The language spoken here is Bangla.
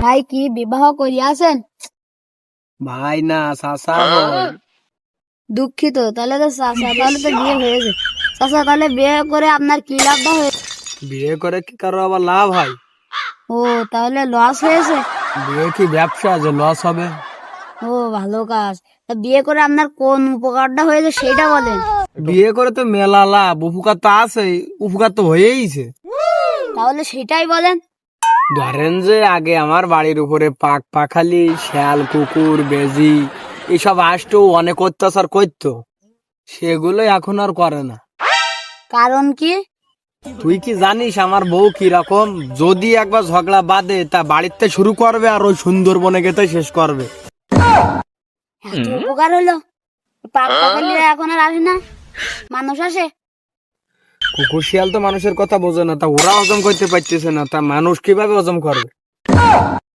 ভাই কি বিবাহ করিয়াছেন? ভাই না চাচা হয়। দুঃখিত, তাহলে তো চাচা, তাহলে তো বিয়ে হয়েছে। চাচা তাহলে বিয়ে করে আপনার কি লাভটা হয়েছে? বিয়ে করে কি কারো আবার লাভ হয়? ও, তাহলে লস হয়েছে। বিয়ে কি ব্যবসা যে লস হবে? ও, ভালো কাজ। তা বিয়ে করে আপনার কোন উপকারটা হয়েছে সেটা বলেন। বিয়ে করে তো মেলা লাভ, উপকার তো আছে, উপকার তো হয়েইছে। তাহলে সেটাই বলেন। ধরেন যে আগে আমার বাড়ির উপরে পাক পাখালি, শিয়াল, কুকুর, বেজি এসব আসতো, অনেক অত্যাচার করতো, সেগুলো এখন আর করে না। কারণ কি? তুই কি জানিস আমার বউ কিরকম? যদি একবার ঝগড়া বাঁধে তা বাড়িতে শুরু করবে আর ওই সুন্দরবনে গেতে শেষ করবে। এত উপকার হলো, পাক পাখালিরা এখন আর আসে না, মানুষ আসে। কুকুর শিয়াল তো মানুষের কথা বোঝে না, তা ওরা হজম করতে পারতেছে না, তা মানুষ কিভাবে হজম করবে?